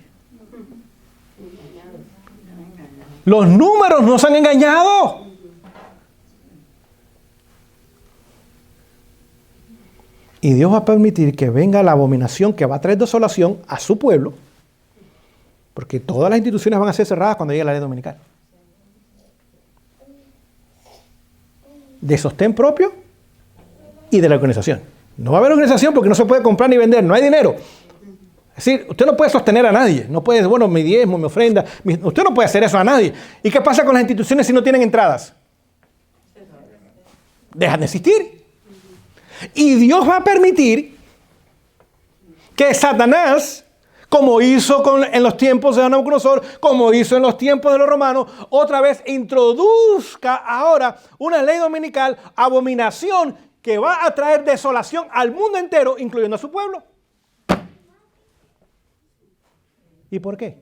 Los números nos han engañado. Y Dios va a permitir que venga la abominación que va a traer desolación a su pueblo, porque todas las instituciones van a ser cerradas cuando llegue la ley dominical. De sostén propio y de la organización. No va a haber organización porque no se puede comprar ni vender, no hay dinero. Es decir, usted no puede sostener a nadie, no puede decir, bueno, mi diezmo, mi ofrenda, usted no puede hacer eso a nadie. ¿Y qué pasa con las instituciones si no tienen entradas? Dejan de existir. Y Dios va a permitir que Satanás, como hizo en los tiempos de Nabucodonosor, como hizo en los tiempos de los romanos, otra vez introduzca ahora una ley dominical, abominación, que va a traer desolación al mundo entero, incluyendo a su pueblo. ¿Y por qué?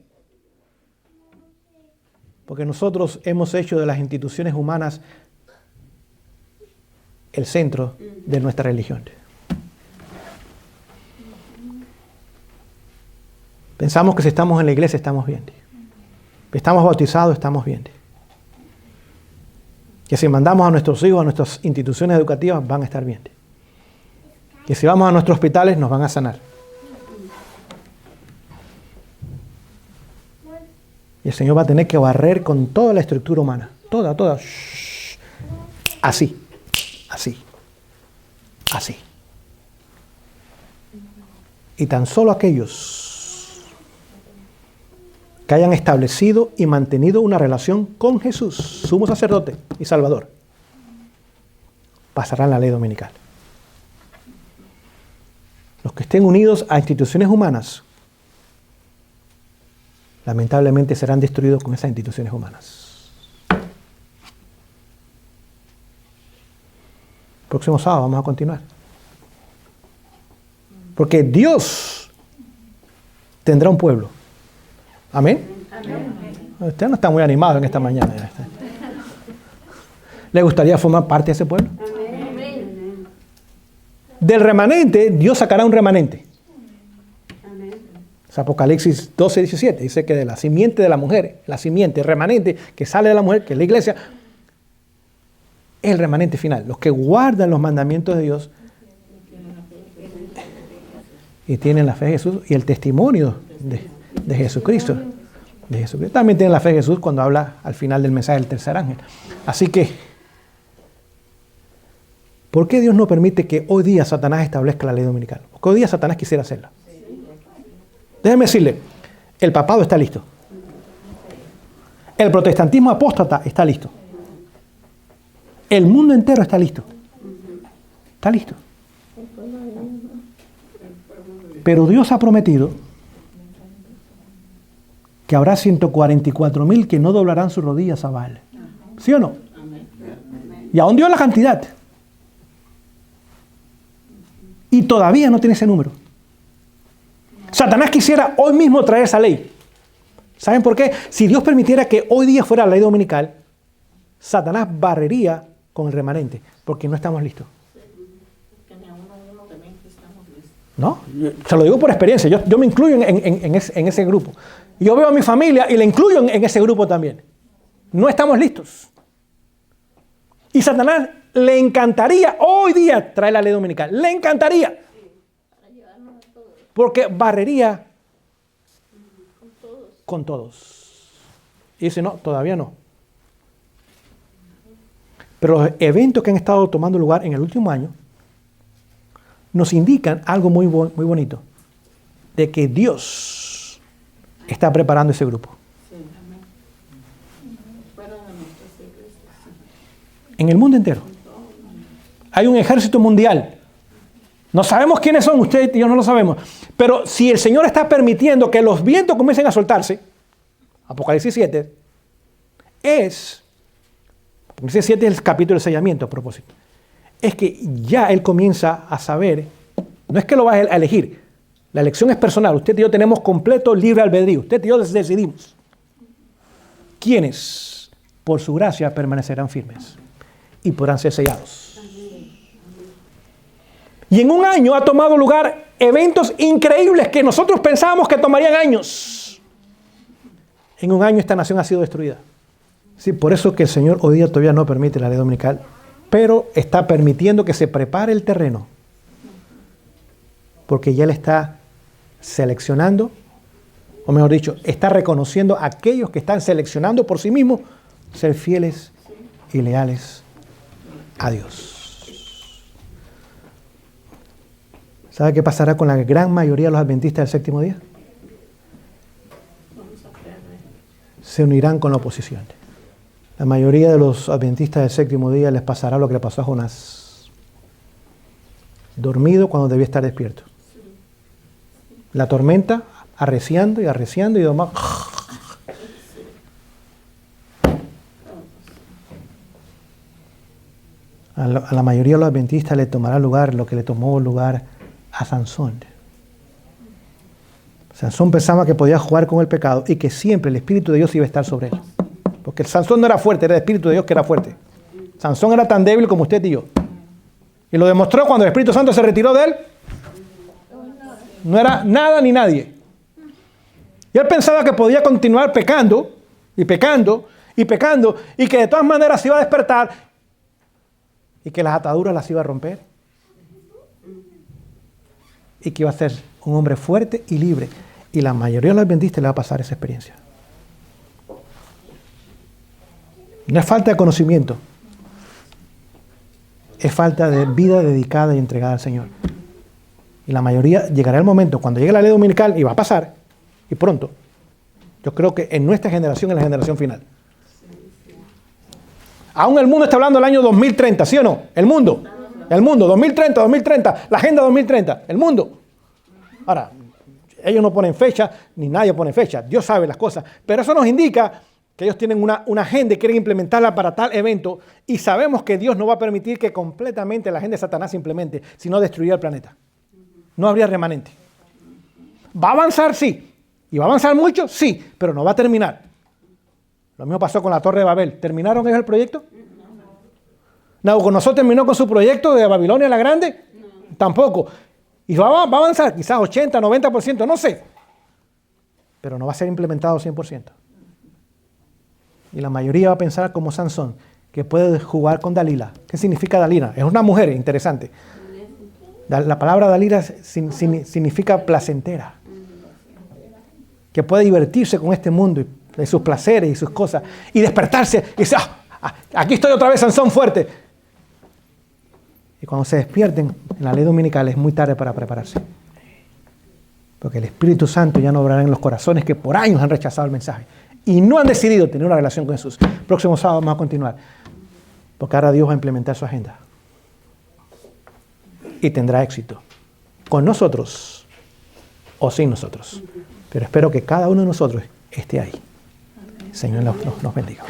Porque nosotros hemos hecho de las instituciones humanas el centro de nuestra religión. Pensamos que si estamos en la iglesia estamos bien. Que estamos bautizados estamos bien. Que si mandamos a nuestros hijos a nuestras instituciones educativas van a estar bien. Que si vamos a nuestros hospitales nos van a sanar. Y el Señor va a tener que barrer con toda la estructura humana. Toda. Así. Y tan solo aquellos que hayan establecido y mantenido una relación con Jesús, sumo sacerdote y Salvador, pasarán la ley dominical. Los que estén unidos a instituciones humanas, lamentablemente serán destruidos con esas instituciones humanas. Próximo sábado vamos a continuar. Porque Dios tendrá un pueblo. ¿Amén? Usted no está muy animado en esta mañana. ¿Le gustaría formar parte de ese pueblo? Amén. Del remanente, Dios sacará un remanente. Es Apocalipsis 12:17. Dice que de la simiente de la mujer, la simiente, el remanente que sale de la mujer, que es la iglesia, es el remanente final. Los que guardan los mandamientos de Dios y tienen la fe en Jesús y el testimonio de Jesucristo. También tienen la fe en Jesús cuando habla al final del mensaje del tercer ángel. Así que ¿Por qué Dios no permite que hoy día Satanás establezca la ley dominical? Porque hoy día Satanás quisiera hacerla. Déjeme decirle, el papado está listo. El protestantismo apóstata está listo. El mundo entero está listo. Está listo. Pero Dios ha prometido que habrá 144,000 que no doblarán sus rodillas a Baal. ¿Sí o no? Y aún dio la cantidad. Y todavía no tiene ese número. Satanás quisiera hoy mismo traer esa ley. ¿Saben por qué? Si Dios permitiera que hoy día fuera la ley dominical, Satanás barrería con el remanente, porque no estamos listos. ¿No? Se lo digo por experiencia. Yo me incluyo en ese grupo. Yo veo a mi familia y la incluyo en ese grupo también. No estamos listos. Y Satanás le encantaría hoy día traer la ley dominical. Le encantaría. Porque barrería con todos. Y dice, no, todavía no. Pero los eventos que han estado tomando lugar en el último año nos indican algo muy bonito. De que Dios está preparando ese grupo. En el mundo entero. Hay un ejército mundial. No sabemos quiénes son, usted y yo no lo sabemos. Pero si el Señor está permitiendo que los vientos comiencen a soltarse, Apocalipsis 7, Apocalipsis 7 es el capítulo de sellamiento a propósito. Es que ya Él comienza a saber, no es que lo va a elegir, la elección es personal. Usted y yo tenemos completo libre albedrío. Usted y yo decidimos quiénes, por su gracia, permanecerán firmes y podrán ser sellados. Y en un año ha tomado lugar eventos increíbles que nosotros pensábamos que tomarían años. En un año esta nación ha sido destruida. Sí, por eso que el Señor hoy día todavía no permite la ley dominical, pero está permitiendo que se prepare el terreno. Porque ya Él está seleccionando, o mejor dicho, está reconociendo a aquellos que están seleccionando por sí mismos ser fieles y leales a Dios. ¿Sabe qué pasará con la gran mayoría de los adventistas del séptimo día? Se unirán con la oposición. La mayoría de los adventistas del séptimo día les pasará lo que le pasó a Jonás. Dormido cuando debía estar despierto. La tormenta arreciando y demás. A la mayoría de los adventistas le tomará lugar lo que le tomó lugar a Sansón. Sansón pensaba que podía jugar con el pecado y que siempre el Espíritu de Dios iba a estar sobre él. Porque el Sansón no era fuerte, era el Espíritu de Dios que era fuerte. Sansón era tan débil como usted y yo. Y lo demostró cuando el Espíritu Santo se retiró de él. No era nada ni nadie. Y él pensaba que podía continuar pecando y pecando y pecando y que de todas maneras se iba a despertar y que las ataduras las iba a romper. Y que iba a ser un hombre fuerte y libre. Y la mayoría de los adventistas le va a pasar esa experiencia. No es falta de conocimiento. Es falta de vida dedicada y entregada al Señor. Y la mayoría llegará el momento, cuando llegue la ley dominical, y va a pasar, y pronto. Yo creo que en nuestra generación, en la generación final. Aún el mundo está hablando del año 2030, ¿sí o no? El mundo, 2030, la agenda 2030, el mundo. Ahora, ellos no ponen fecha, ni nadie pone fecha, Dios sabe las cosas, pero eso nos indica que ellos tienen una agenda y quieren implementarla para tal evento, y sabemos que Dios no va a permitir que completamente la agenda de Satanás se implemente, sino destruir el planeta. No habría remanente. ¿Va a avanzar? Sí. ¿Y va a avanzar mucho? Sí, pero no va a terminar. Lo mismo pasó con la Torre de Babel. ¿Terminaron ellos el proyecto? ¿Nabucodonosor terminó con su proyecto de Babilonia la Grande? No. Tampoco. ¿Y va a avanzar? Quizás 80, 90%, no sé. Pero no va a ser implementado 100%. Y la mayoría va a pensar como Sansón, que puede jugar con Dalila. ¿Qué significa Dalila? Es una mujer interesante. La palabra Dalila significa placentera. Que puede divertirse con este mundo y sus placeres y sus cosas. Y despertarse y decir, aquí estoy otra vez, Sansón fuerte. Y cuando se despierten en la ley dominical es muy tarde para prepararse. Porque el Espíritu Santo ya no obrará en los corazones que por años han rechazado el mensaje y no han decidido tener una relación con Jesús. Próximo sábado vamos a continuar. Porque ahora Dios va a implementar su agenda. Y tendrá éxito. Con nosotros o sin nosotros. Pero espero que cada uno de nosotros esté ahí. Señor nos bendiga.